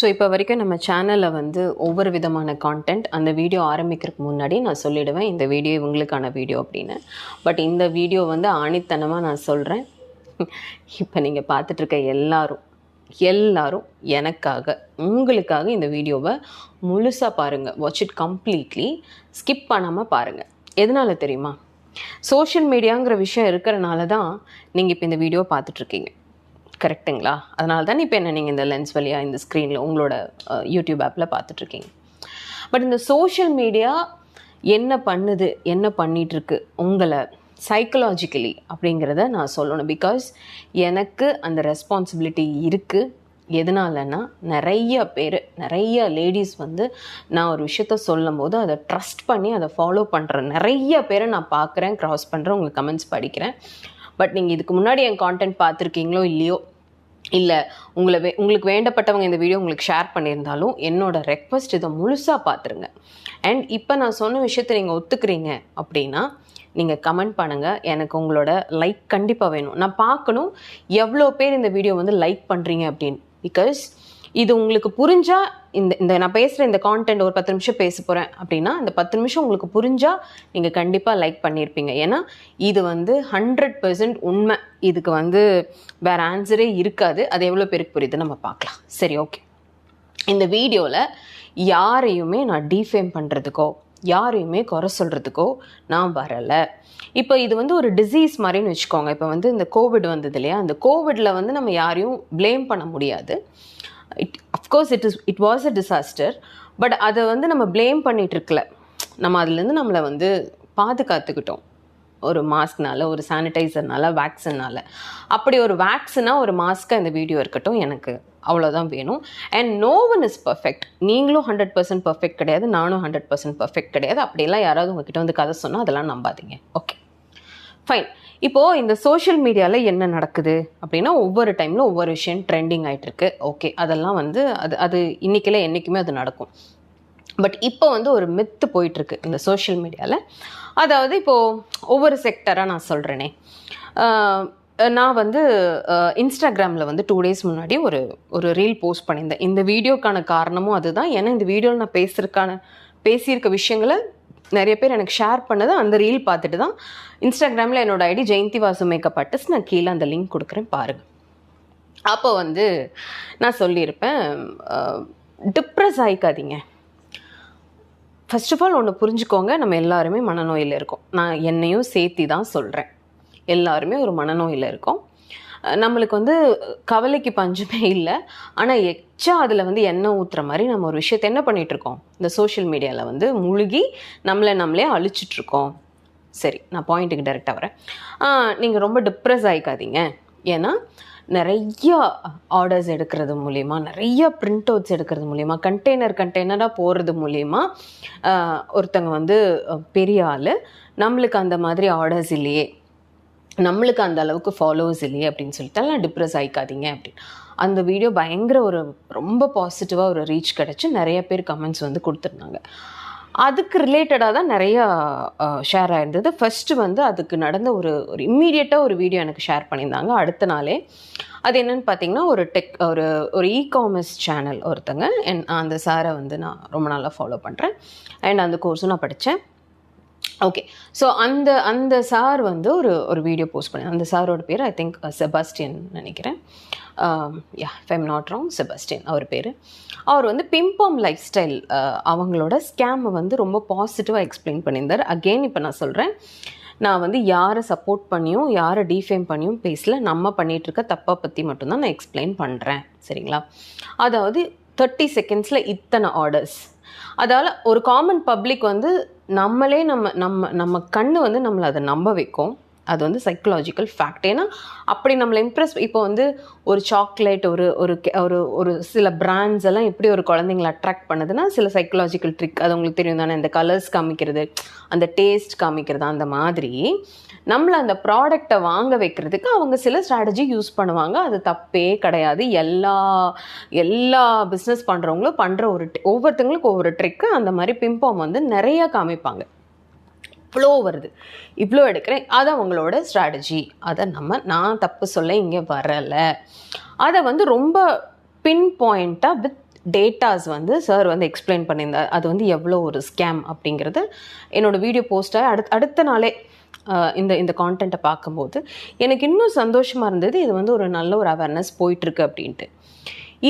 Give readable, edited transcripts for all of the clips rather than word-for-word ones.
So இப்போ வரைக்கும் நம்ம சேனலில் வந்து ஒவ்வொரு விதமான கான்டென்ட் அந்த வீடியோ ஆரம்பிக்கிறதுக்கு முன்னாடி நான் சொல்லிவிடுவேன் இந்த வீடியோ இவங்களுக்கான வீடியோ அப்படின்னு. பட் இந்த வீடியோ வந்து ஆணித்தனமாக நான் சொல்கிறேன், இப்போ நீங்கள் பார்த்துட்ருக்க எல்லாரும் எனக்காக உங்களுக்காக இந்த வீடியோவை முழுசாக பாருங்கள். வாட்ச் இட் கம்ப்ளீட்லி, ஸ்கிப் பண்ணாமல் பாருங்கள். எதனால தெரியுமா? சோஷியல் மீடியாங்கிற விஷயம் இருக்கிறனால தான் நீங்கள் இப்போ இந்த வீடியோ பார்த்துட்ருக்கீங்க, கரெக்டுங்களா? அதனால தான் இப்போ என்ன நீங்கள் இந்த லென்ஸ் வழியாக இந்த ஸ்க்ரீனில் உங்களோட யூடியூப் ஆப்பில் பார்த்துட்ருக்கீங்க. பட் இந்த சோஷியல் மீடியா என்ன பண்ணுது, என்ன பண்ணிகிட்ருக்கு உங்களை சைக்கலாஜிக்கலி அப்படிங்கிறத நான் சொல்லணும். பிகாஸ் எனக்கு அந்த ரெஸ்பான்சிபிலிட்டி இருக்குது. எதனாலன்னா நிறைய லேடிஸ் வந்து நான் ஒரு விஷயத்த சொல்லும் போது அதை ட்ரஸ்ட் பண்ணி அதை ஃபாலோ பண்ணுற நிறைய பேரை நான் பார்க்குறேன், க்ராஸ் பண்ணுறேன், உங்கள் கமெண்ட்ஸ் படிக்கிறேன். பட் நீங்கள் இதுக்கு முன்னாடி என் கான்டென்ட் பார்த்துருக்கீங்களோ இல்லையோ, இல்லை உங்களுக்கு வேண்டப்பட்டவங்க இந்த வீடியோ உங்களுக்கு ஷேர் பண்ணியிருந்தாலும் என்னோடய ரெக்வஸ்ட் இதை முழுசாக பார்த்துருங்க. அண்ட் இப்போ நான் சொன்ன விஷயத்தை நீங்கள் ஒத்துக்கிறீங்க அப்படின்னா நீங்கள் கமெண்ட் பண்ணுங்கள். எனக்கு உங்களோட லைக் கண்டிப்பாக வேணும். நான் பார்க்கணும் எவ்வளோ பேர் இந்த வீடியோ வந்து லைக் பண்ணுறீங்க அப்படின்னு. பிகாஸ் இது உங்களுக்கு புரிஞ்சால் இந்த நான் பேசுகிற இந்த கான்டென்ட் ஒரு 10 நிமிஷம் பேச போகிறேன் அப்படின்னா அந்த 10 நிமிஷம் உங்களுக்கு புரிஞ்சால் நீங்கள் கண்டிப்பாக லைக் பண்ணியிருப்பீங்க. ஏன்னா இது வந்து 100% உண்மை. இதுக்கு வந்து வேறு ஆன்சரே இருக்காது. அது எவ்வளோ பேருக்கு புரியுது நம்ம பார்க்கலாம். சரி, ஓகே. இந்த வீடியோவில் யாரையுமே நான் டீஃபேம் பண்ணுறதுக்கோ யாரையுமே குறை சொல்கிறதுக்கோ நான் வரலை. இப்போ இது வந்து ஒரு டிசீஸ் மாதிரின்னு வச்சுக்கோங்க. இப்போ வந்து இந்த கோவிட் வந்தது இல்லையா, அந்த கோவிடில் வந்து நம்ம யாரையும் ப்ளேம் பண்ண முடியாது. Of course it was a disaster. But அதை வந்து நம்ம ப்ளேம் பண்ணிகிட்ருக்கல. நம்ம அதுலேருந்து நம்மளை வந்து பாதுகாத்துக்கிட்டோம். ஒரு மாஸ்க்னால, ஒரு சானிடைசர்னால, வேக்சின்னால. அப்படி ஒரு வேக்சினாக ஒரு மாஸ்க்காக இந்த வீடியோ இருக்கட்டும், எனக்கு அவ்வளோதான் வேணும். And no one is perfect. நீங்களும் 100% பர்ஃபெக்ட் கிடையாது, நானும் 100% பர்ஃபெக்ட் கிடையாது. அப்படியெல்லாம் யாராவது உங்ககிட்ட வந்து கதை சொன்னால் அதெல்லாம் நம்பாதீங்க. Okay, fine. இப்போது இந்த சோஷியல் மீடியாவில் என்ன நடக்குது அப்படின்னா ஒவ்வொரு டைமில் ஒவ்வொரு விஷயம் ட்ரெண்டிங் ஆகிட்டுருக்கு. ஓகே, அதெல்லாம் வந்து அது இன்றைக்கில் என்றைக்குமே அது நடக்கும். பட் இப்போ வந்து ஒரு மித்து போயிட்டுருக்கு இந்த சோஷியல் மீடியாவில். அதாவது இப்போது ஒவ்வொரு செக்டராக நான் சொல்கிறேனே. நான் வந்து இன்ஸ்டாகிராமில் வந்து 2 days முன்னாடி ஒரு ரீல் போஸ்ட் பண்ணியிருந்தேன். இந்த வீடியோக்கான காரணமும் அதுதான். ஏன்னா இந்த வீடியோவில் நான் பேசியிருக்க விஷயங்களை நிறைய பேர் எனக்கு ஷேர் பண்ணது அந்த ரீல் பார்த்துட்டு தான். இன்ஸ்டாகிராமில் என்னோட ID Jayanthi Vasu makeup artist. நான் கீழே அந்த லிங்க் கொடுக்குறேன், பாருங்கள். அப்போ வந்து நான் சொல்லியிருப்பேன், டிப்ரெஸ் ஆகிக்காதீங்க. ஃபர்ஸ்ட் ஆஃப் ஆல் ஒன்று புரிஞ்சுக்கோங்க, நம்ம எல்லாருமே மனநோயில் இருக்கோம். நான் என்னையும் சேர்த்தி தான் சொல்கிறேன். எல்லாருமே ஒரு மனநோயில் இருக்கோம். நம்மளுக்கு வந்து கவலைக்கு பஞ்சமே இல்லை. ஆனால் எச்சா அதில் வந்து எண்ணெய் ஊற்றுற மாதிரி நம்ம ஒரு விஷயத்தை என்ன பண்ணிகிட்ருக்கோம், இந்த சோஷியல் மீடியாவில் வந்து முழுகி நம்மளே அழிச்சிட்ருக்கோம். சரி, நான் பாயிண்ட்டுக்கு டைரெக்டாக வரேன். நீங்கள் ரொம்ப டிப்ரெஸ் ஆகிக்காதீங்க. ஏன்னா நிறைய ஆர்டர்ஸ் எடுக்கிறது மூலிமா, நிறைய பிரிண்ட் அவுட்ஸ் எடுக்கிறது மூலிமா, கண்டெய்னராக போகிறது மூலிமா ஒருத்தங்க வந்து பெரிய ஆள், நம்மளுக்கு அந்த மாதிரி ஆர்டர்ஸ் இல்லையே, நம்மளுக்கு அந்த அளவுக்கு ஃபாலோவர்ஸ் இல்லையே அப்படின்னு சொல்லிட்டு எல்லாம் டிப்ரெஸ் ஆகிக்காதீங்க அப்படின்னு. அந்த வீடியோ பயங்கர ரொம்ப பாசிட்டிவாக ஒரு ரீச் கிடச்சி நிறைய பேர் கமெண்ட்ஸ் வந்து கொடுத்துருந்தாங்க. அதுக்கு ரிலேட்டடாக தான் நிறையா ஷேர் ஆயிருந்தது. ஃபஸ்ட்டு வந்து அதுக்கு நடந்த ஒரு இம்மீடியட்டாக ஒரு வீடியோ எனக்கு ஷேர் பண்ணியிருந்தாங்க அடுத்த நாளே. அது என்னென்னு பார்த்தீங்கன்னா, ஒரு இ-காமர்ஸ் சேனல் ஒருத்தங்க, அந்த சாரை வந்து நான் ரொம்ப நாளாக ஃபாலோ பண்ணுறேன். அண்ட் அந்த கோர்ஸும் நான் படித்தேன். ஓகே, ஸோ அந்த சார் வந்து ஒரு வீடியோ போஸ்ட் பண்ணேன். அந்த சாரோட பேர் ஐ திங்க் செபாஸ்டியன் நினைக்கிறேன். If I'm not wrong, Sebastian அவர் பேர். அவர் வந்து பிம்பாம் லைஃப் ஸ்டைல் அவங்களோட ஸ்கேமை வந்து ரொம்ப பாசிட்டிவாக எக்ஸ்பிளைன் பண்ணியிருந்தார். அகெயின் இப்போ நான் சொல்கிறேன், நான் வந்து யாரை சப்போர்ட் பண்ணியும் யாரை டீஃபேம் பண்ணியும் பேசல. நம்ம பண்ணிகிட்ருக்க தப்பை பற்றி மட்டும்தான் நான் எக்ஸ்பிளைன் பண்ணுறேன். சரிங்களா? அதாவது 30 seconds இத்தனை ஆர்டர்ஸ். அதால் ஒரு காமன் பப்ளிக் வந்து நம்ம கண்ணு வந்து நம்மளை அதை நம்ப வைக்கும். அது வந்து சைக்கலாஜிக்கல் ஃபேக்ட். ஏன்னா அப்படி நம்மளை இம்ப்ரெஸ். இப்போ வந்து ஒரு சாக்லேட், ஒரு சில பிராண்ட்ஸ் எல்லாம் எப்படி ஒரு குழந்தைங்களை அட்ராக்ட் பண்ணுதுன்னா சில சைக்கலாஜிக்கல் ட்ரிக். அது உங்களுக்கு தெரியும் தானே, இந்த கலர்ஸ் காமிக்கிறது, அந்த டேஸ்ட் காமிக்கிறது. அந்த மாதிரி நம்மளை அந்த ப்ராடக்டை வாங்க வைக்கிறதுக்கு அவங்க சில ஸ்ட்ராட்டஜி யூஸ் பண்ணுவாங்க. அது தப்பே கிடையாது. எல்லா பிஸ்னஸ் பண்ணுறவங்களும் பண்ணுற ஒவ்வொருத்தங்களுக்கும் ஒவ்வொரு ட்ரிக்கு அந்த மாதிரி பிம்பாம் வந்து நிறையா காமிப்பாங்க. இவ்வளோ வருது, இவ்வளோ எடுக்கிறேன், அது அவங்களோட ஸ்ட்ராட்டஜி. அதை நான் தப்பு சொல்ல இங்கே வரலை. அதை வந்து ரொம்ப பின் பாயிண்ட்டாக வித் டேட்டாஸ் வந்து சார் வந்து எக்ஸ்பிளைன் பண்ணியிருந்தார். அது வந்து எவ்வளோ ஒரு ஸ்கேம் அப்படிங்கிறது என்னோடய வீடியோ போஸ்ட்டாக அடுத்த நாளே இந்த கான்டென்ட்டை பார்க்கும்போது எனக்கு இன்னும் சந்தோஷமாக இருந்தது. இது வந்து ஒரு நல்ல ஒரு அவேர்னஸ் போயிட்டுருக்கு அப்படின்ட்டு.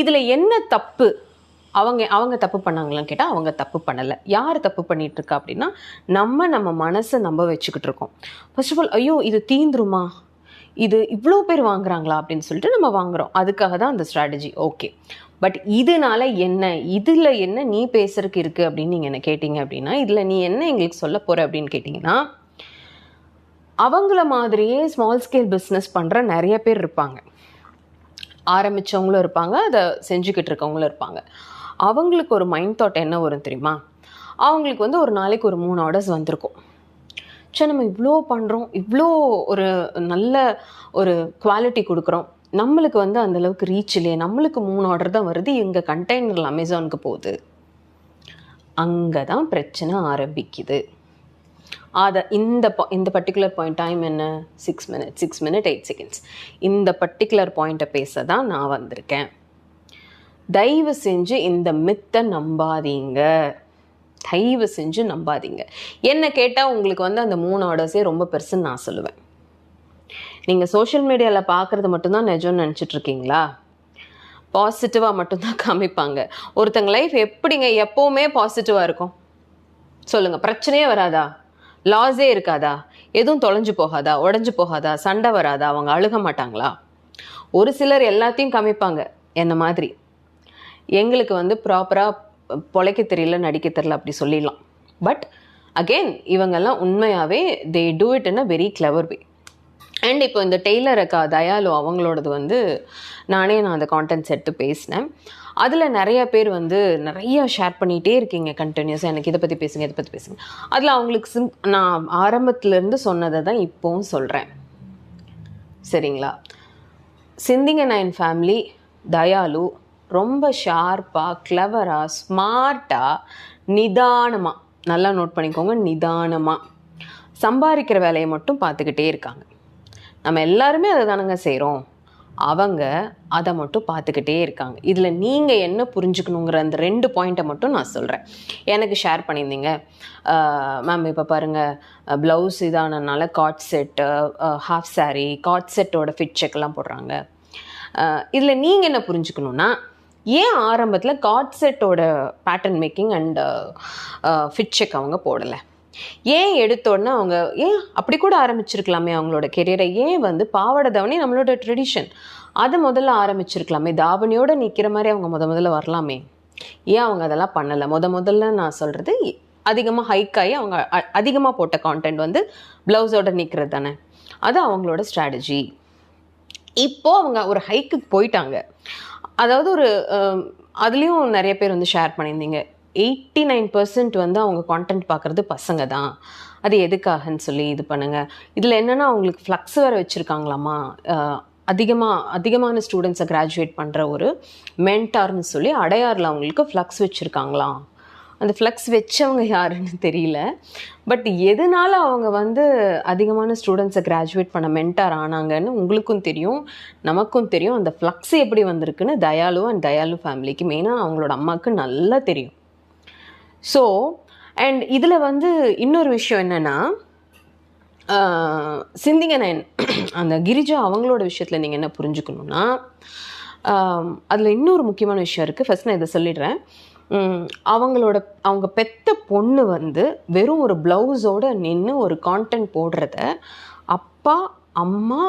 இதில் என்ன தப்பு? அவங்க தப்பு பண்ணாங்களான்னு கேட்டால் அவங்க தப்பு பண்ணலை. யார் தப்பு பண்ணிகிட்ருக்கா அப்படின்னா நம்ம மனசை நம்ப வச்சுக்கிட்டு இருக்கோம். ஃபர்ஸ்ட் ஆஃப் ஆல், ஐயோ இது தீந்துருமா, இது இவ்வளோ பேர் வாங்குறாங்களா அப்படின்னு சொல்லிட்டு நம்ம வாங்குகிறோம். அதுக்காக தான் அந்த ஸ்ட்ராட்டஜி. ஓகே, பட் இதனால என்ன, இதில் என்ன நீ பேசுறதுக்கு இருக்குது அப்படின்னு நீங்கள் என்ன கேட்டிங்க அப்படின்னா, இதில் நீ என்ன எங்களுக்கு சொல்ல போகிற அப்படின்னு கேட்டிங்கன்னா, அவங்கள மாதிரியே ஸ்மால் ஸ்கேல் பிஸ்னஸ் பண்ணுற நிறைய பேர் இருப்பாங்க. ஆரம்பித்தவங்களும் இருப்பாங்க, அதை செஞ்சுக்கிட்டு இருக்கவங்களும் இருப்பாங்க. அவங்களுக்கு ஒரு மைண்ட் தாட் என்ன வரும் தெரியுமா? அவங்களுக்கு வந்து ஒரு நாளைக்கு ஒரு 3 ஆர்டர்ஸ் வந்திருக்கும். சரி, நம்ம இவ்வளோ பண்ணுறோம், இவ்வளோ ஒரு நல்ல ஒரு குவாலிட்டி கொடுக்குறோம், நம்மளுக்கு வந்து அந்தளவுக்கு ரீச் இல்லையே, நம்மளுக்கு 3 ஆர்டர் தான் வருது, இங்கே கண்டெய்னரில் அமேசானுக்கு போகுது. அங்கே தான் பிரச்சனை ஆரம்பிக்குது. அதை இந்த பர்டிகுலர் பாயிண்ட், டைம் என்ன, 6 minutes 8 seconds, இந்த பர்டிகுலர் பாயிண்ட்டை பேச தான் நான் வந்திருக்கேன். தயவு செஞ்சு இந்த மித்தை நம்பாதீங்க, தயவு செஞ்சு நம்பாதீங்க. என்ன கேட்டால் உங்களுக்கு வந்து அந்த 3 ஆர்டர்ஸே ரொம்ப பெருசுன்னு நான் சொல்லுவேன். நீங்கள் சோஷியல் மீடியாவில் பார்க்குறது மட்டும்தான் நிஜம்னு நினச்சிட்ருக்கீங்களா? பாசிட்டிவாக மட்டும்தான் காமிப்பாங்க. ஒருத்தங்க லைஃப் எப்படிங்க எப்போவுமே பாசிட்டிவாக இருக்கும் சொல்லுங்கள்? பிரச்சனையே வராதா? லாஸே இருக்காதா? எதுவும் தொலைஞ்சு போகாதா? உடஞ்சி போகாதா? சண்டை வராதா? அவங்க அழுக மாட்டாங்களா? ஒரு சிலர் எல்லாத்தையும் காமிப்பாங்க. என்ன மாதிரி எங்களுக்கு வந்து ப்ராப்பராக பொழைக்க தெரியல, நடிக்க தெரியல அப்படி சொல்லிடலாம். பட் அகெயின் இவங்கெல்லாம் உண்மையாகவே they do it in a very clever way. And இப்போ இந்த டெய்லர் அக்கா தயாலு அவங்களோடது வந்து நான் அந்த கான்டென்ட்ஸ் எடுத்து பேசினேன். அதில் நிறைய பேர் வந்து நிறைய ஷேர் பண்ணிகிட்டே இருக்கீங்க கண்டினியூஸாக, எனக்கு இதை பற்றி பேசுங்க, இதை பற்றி பேசுங்க. அதில் அவங்களுக்கு நான் ஆரம்பத்துலேருந்து சொன்னதை தான் இப்போவும் சொல்கிறேன், சரிங்களா? சிந்திங்க நயன் ஃபேமிலி தயாலு ரொம்ப ஷார்ப்பாக, கிளவராக, ஸ்மார்ட்டாக, நிதானமாக, நல்லா நோட் பண்ணிக்கோங்க, நிதானமாக சம்பாதிக்கிற வேலையை மட்டும் பார்த்துக்கிட்டே இருக்காங்க. நம்ம எல்லாருமே அதை தானங்க செய்கிறோம். அவங்க அதை மட்டும் பார்த்துக்கிட்டே இருக்காங்க. இதில் நீங்கள் என்ன புரிஞ்சுக்கணுங்கிற அந்த 2 பாயிண்ட்டை மட்டும் நான் சொல்கிறேன். எனக்கு ஷேர் பண்ணியிருந்தீங்க மேம், இப்போ பாருங்கள் ப்ளவுஸ் இதானனால காட் செட்டு, ஹாஃப் சாரீ, காட் செட்டோட ஃபிட் செக்லாம் போடுறாங்க. இதில் நீங்கள் என்ன புரிஞ்சுக்கணுன்னா, ஏன் ஆரம்பத்தில் காட் செட்டோட pattern making and fit check அவங்க போடலை? ஏன் எடுத்தோடனே அவங்க ஏன் அப்படி கூட ஆரம்பிச்சிருக்கலாமே அவங்களோட கெரியரை? ஏன் வந்து பாவாடை தாவணி நம்மளோட ட்ரெடிஷன், அதை முதல்ல ஆரம்பிச்சிருக்கலாமே, தாவணியோடு நிற்கிற மாதிரி அவங்க முதல்ல வரலாமே? ஏன் அவங்க அதெல்லாம் பண்ணலை? முதல்ல நான் சொல்கிறது, அதிகமாக ஹைக்காகி அவங்க அதிகமாக போட்ட கான்டென்ட் வந்து ப்ளவுஸோடு நிற்கிறது தானே, அது அவங்களோட ஸ்ட்ராட்டஜி. இப்போது அவங்க ஒரு ஹைக்குக்கு போயிட்டாங்க. அதாவது ஒரு அதுலேயும் நிறைய பேர் வந்து ஷேர் பண்ணியிருந்தீங்க, 89% வந்து அவங்க கான்டென்ட் பார்க்குறது பசங்க தான், அது எதுக்காகன்னு சொல்லி இது பண்ணுங்கள். இதில் என்னென்னா அவங்களுக்கு ஃப்ளக்ஸ் வேறு வச்சுருக்காங்களாமா, அதிகமான ஸ்டூடெண்ட்ஸை கிராஜுவேட் பண்ணுற ஒரு மென்டார்னு சொல்லி அடையாரில் அவங்களுக்கு ஃப்ளக்ஸ் வச்சுருக்காங்களாம். அந்த ஃப்ளக்ஸ் வச்சவங்க யாருன்னு தெரியல. பட் எதனால அவங்க வந்து அதிகமான ஸ்டூடெண்ட்ஸை கிராஜுவேட் பண்ண மென்டார் ஆனாங்கன்னு உங்களுக்கும் தெரியும், நமக்கும் தெரியும். அந்த ஃப்ளக்ஸ் எப்படி வந்திருக்குன்னு தயாலு அண்ட் தயாலு ஃபேமிலிக்கு, மெயினாக அவங்களோட அம்மாவுக்கு நல்லா தெரியும். ஸோ அண்ட் இதில் வந்து இன்னொரு விஷயம் என்னென்னா, சிந்திங்க நயன் அந்த கிரிஜா அவங்களோட விஷயத்தில் நீங்கள் என்ன புரிஞ்சுக்கணுன்னா, அதில் இன்னொரு முக்கியமான விஷயம் இருக்குது. ஃபர்ஸ்ட் நான் இதை சொல்லிடுறேன். அவங்க பெத்த பொண்ணு வந்து வெறும் ஒரு ப்ளவுஸோடு நின்று ஒரு கான்டென்ட் போடுறத அப்பா, அம்மா,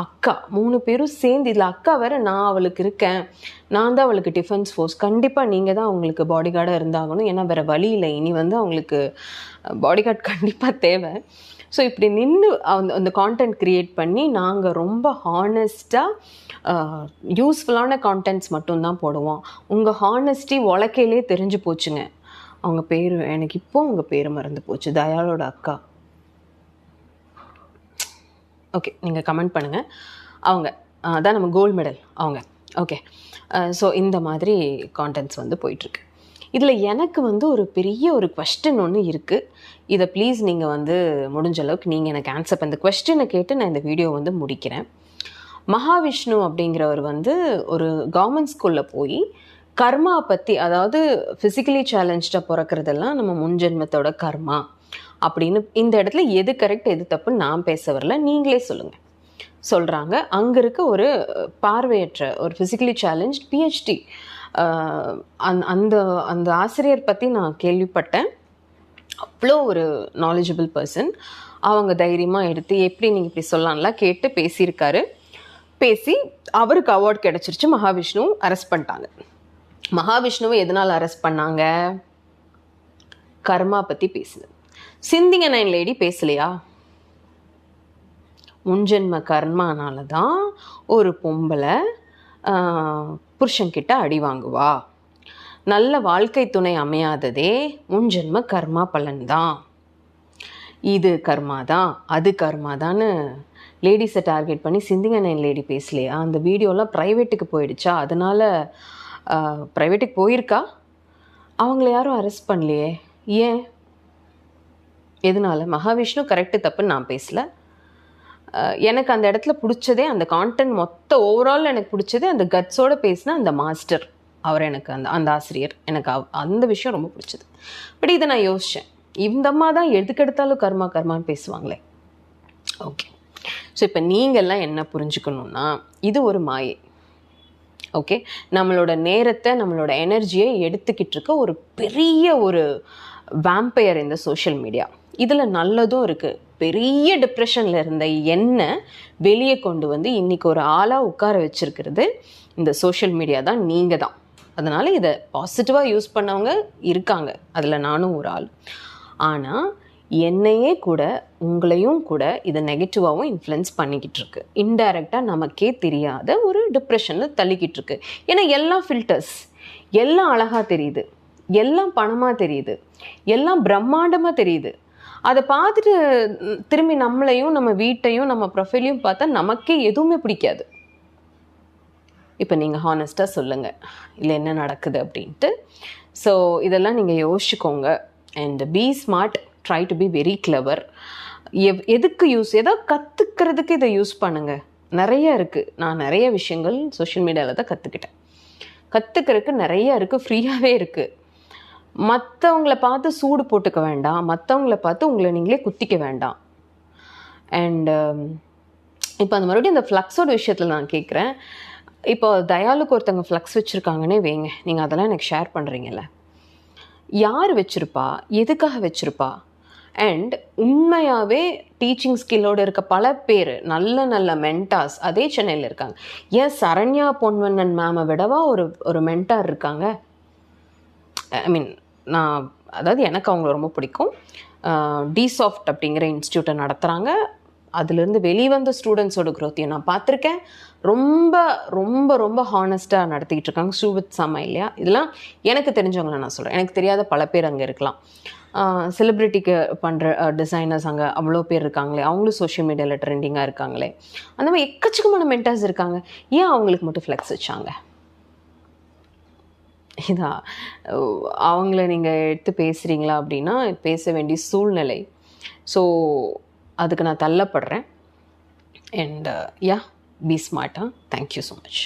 அக்கா 3 பேரும் சேர்ந்து, இதில் அக்கா வேறு, நான் அவளுக்கு இருக்கேன், நான் தான் அவளுக்கு டிஃபென்ஸ் ஃபோர்ஸ், கண்டிப்பாக நீங்கள் தான் அவங்களுக்கு பாடி கார்டாக இருந்தாகணும், ஏன்னா வேறு வழி இல்லை, இனி வந்து அவங்களுக்கு பாடி கார்டு கண்டிப்பாக தேவை. ஸோ இப்படி நின்று அந்த கான்டென்ட் க்ரியேட் பண்ணி நாங்கள் ரொம்ப ஹானஸ்ட்டாக யூஸ்ஃபுல்லான கான்டென்ட்ஸ் மட்டும்தான் போடுவோம். உங்கள் ஹானஸ்டி உலக்கையிலே தெரிஞ்சு போச்சுங்க. அவங்க பேர் எனக்கு இப்போ அவங்க பேர் மறந்து போச்சு, தயாளோட அக்கா. ஓகே, நீங்கள் கமெண்ட் பண்ணுங்கள். அவங்க அதான் நம்ம கோல்டு மெடல் அவங்க. ஓகே, ஸோ இந்த மாதிரி கான்டென்ட்ஸ் வந்து போயிட்டுருக்கு. இதில் எனக்கு வந்து ஒரு பெரிய ஒரு கொஸ்டின் ஒன்று இருக்குது. இதை ப்ளீஸ் நீங்கள் வந்து முடிஞ்ச அளவுக்கு நீங்கள் எனக்கு ஆன்சர் பண்ண. இந்த கொஸ்டினை கேட்டு நான் இந்த வீடியோ வந்து முடிக்கிறேன். மகாவிஷ்ணு அப்படிங்கிறவர் வந்து ஒரு கவர்மெண்ட் ஸ்கூலில் போய் கர்மா பற்றி, அதாவது ஃபிசிக்கலி சேலஞ்சாக பிறக்கிறதெல்லாம் நம்ம முன்ஜென்மத்தோட கர்மா அப்படின்னு இந்த இடத்துல எது கரெக்ட் எது தப்புன்னு நான் பேச வரல, நீங்களே சொல்லுங்கள் சொல்கிறாங்க. அங்கே இருக்க ஒரு பார்வையற்ற ஒரு ஃபிசிக்கலி சேலஞ்ச் பிஹெச்டி அந்த அந்த ஆசிரியர் பற்றி நான் கேள்விப்பட்டேன். அவ்வளோ ஒரு நாலேஜபிள் பர்சன். அவங்க தைரியமாக எடுத்து எப்படி நீங்கள் இப்படி சொல்லலாம்லாம் கேட்டு பேசியிருக்காரு. பேசி அவருக்கு அவார்ட் கிடச்சிருச்சு. மகாவிஷ்ணு அரெஸ்ட் பண்ணிட்டாங்க. மகாவிஷ்ணுவை எதனால் அரெஸ்ட் பண்ணாங்க? கர்மா பற்றி பேசுது. சிந்திங்க நைன் லேடி பேசலையா? முன்ஜென்ம கர்மானால தான் ஒரு பொம்பளை புருஷன்கிட்ட அடி வாங்குவா. நல்ல வாழ்க்கை துணை அமையாததே முன்ஜென்ம கர்மா பலன்தான். இது கர்மா தான், அது கர்மா தான்னு லேடிஸை டார்கெட் பண்ணி சிந்திங்க நைன் லேடி பேசலையா? அந்த வீடியோலாம் ப்ரைவேட்டுக்கு போயிடுச்சா? அதனால் ப்ரைவேட்டுக்கு போயிருக்கா? அவங்கள யாரும் அரெஸ்ட் பண்ணலையே, ஏன்? எதனால? மகாவிஷ்ணு கரெக்டு தப்புன்னு நான் பேசலை. எனக்கு அந்த இடத்துல பிடிச்சதே அந்த கான்டென்ட் மொத்த ஓவரால் எனக்கு பிடிச்சதே அந்த கட்ஸோடு பேசின அந்த மாஸ்டர், அவர் எனக்கு அந்த ஆசிரியர் எனக்கு அந்த விஷயம் ரொம்ப பிடிச்சது. பட் இதை நான் யோசித்தேன், இந்த அம்மா தான் எதுக்கெடுத்தாலும் கர்மா கர்மான்னு பேசுவாங்களே. ஓகே, ஸோ இப்போ நீங்கள்லாம் என்ன புரிஞ்சுக்கணுன்னா, இது ஒரு மாயை. ஓகே, நம்மளோட நேரத்தை நம்மளோட எனர்ஜியை எடுத்துக்கிட்டு இருக்க ஒரு பெரிய ஒரு வேம்பயர் இந்த சோஷியல் மீடியா. இதில் நல்லதும் இருக்குது. பெரிய டிப்ரெஷனில் இருந்த என்னை வெளியே கொண்டு வந்து இன்றைக்கி ஒரு ஆளாக உட்கார வச்சுருக்கிறது இந்த சோஷியல் மீடியா தான், நீங்கள் தான். அதனால் இதை பாசிட்டிவாக யூஸ் பண்ணவங்க இருக்காங்க, அதில் நானும் ஒரு ஆள். ஆனால் என்னையே கூட உங்களையும் கூட இதை நெகட்டிவாகவும் இன்ஃப்ளூயன்ஸ் பண்ணிக்கிட்டு இருக்கு. இன்டைரக்டாக நமக்கே தெரியாத ஒரு டிப்ரெஷனில் தள்ளிக்கிட்டு இருக்கு. ஏன்னா எல்லாம் ஃபில்டர்ஸ், எல்லாம் அழகாக தெரியுது, எல்லாம் பணமாக தெரியுது, எல்லாம் பிரம்மாண்டமாக தெரியுது. அதை பார்த்துட்டு திரும்பி நம்மளையும் நம்ம வீட்டையும் நம்ம ப்ரொஃபைலையும் பார்த்தா நமக்கே எதுவுமே பிடிக்காது. இப்போ நீங்கள் ஹானஸ்ட்டாக சொல்லுங்கள், இல்லை என்ன நடக்குது அப்படின்ட்டு. ஸோ இதெல்லாம் நீங்கள் யோசிச்சுக்கோங்க. And be smart, try to be very clever. எதுக்கு யூஸ், ஏதோ கற்றுக்கிறதுக்கு இதை யூஸ் பண்ணுங்கள். நிறைய இருக்குது. நான் நிறைய விஷயங்கள் சோஷியல் மீடியாவில் தான் கற்றுக்கிட்டேன். கற்றுக்கிறதுக்கு நிறையா இருக்குது, ஃப்ரீயாகவே இருக்குது. மற்றவங்கள பார்த்து சூடு போட்டுக்க வேண்டாம், மற்றவங்கள பார்த்து உங்களை நீங்களே குத்திக்க வேண்டாம். அண்டு இப்போ அந்த மறுபடியும் இந்த ஃப்ளக்ஸோட விஷயத்தில் நான் கேட்குறேன். இப்போ தயாலுக்கு ஒருத்தவங்க ஃப்ளக்ஸ் வச்சுருக்காங்கன்னே வைங்க, நீங்கள் அதெல்லாம் எனக்கு ஷேர் பண்ணுறீங்கல்ல, யார் வச்சுருப்பா, எதுக்காக வச்சுருப்பா? அண்ட் உண்மையாகவே டீச்சிங் ஸ்கில்லோடு இருக்க பல பேர், நல்ல நல்ல மென்டார்ஸ் அதே சென்னையில் இருக்காங்க. ஏன் சரண்யா பொன்வண்ணன் மேமை விடவா ஒரு மென்டார் இருக்காங்க. ஐ மீன், நான் அதாவது எனக்கு அவங்கள ரொம்ப பிடிக்கும். டிசாஃப்ட் அப்படிங்கிற இன்ஸ்டியூட்டை நடத்துகிறாங்க. அதுலேருந்து வெளிவந்த ஸ்டூடெண்ட்ஸோட க்ரோத்தையும் நான் பார்த்துருக்கேன். ரொம்ப ரொம்ப ரொம்ப ஹானஸ்ட்டாக நடத்திக்கிட்டு இருக்காங்க. ஸ்ரூவித் சாமா இல்லையா, இதெல்லாம் எனக்கு தெரிஞ்சவங்கள நான் சொல்கிறேன். எனக்கு தெரியாத பல பேர் அங்கே இருக்கலாம். செலிப்ரிட்டிக்கு பண்ணுற டிசைனர்ஸ் அங்கே அவ்வளோ பேர் இருக்காங்களே, அவங்களும் சோஷியல் மீடியாவில் ட்ரெண்டிங்காக இருக்காங்களே. அந்த மாதிரி எக்கச்சக்கமான மென்டார்ஸ் இருக்காங்க. ஏன் அவங்களுக்கு மட்டும் ஃப்ளெக்ஸ் வச்சாங்க? இதா அவங்கள நீங்கள் எடுத்து பேசுகிறீங்களா அப்படின்னா பேச வேண்டிய சூழ்நிலை. ஸோ அதுக்கு நான் தள்ளப்படுறேன். அண்ட் யா, பி ஸ்மார்ட்டா. Thank you so much.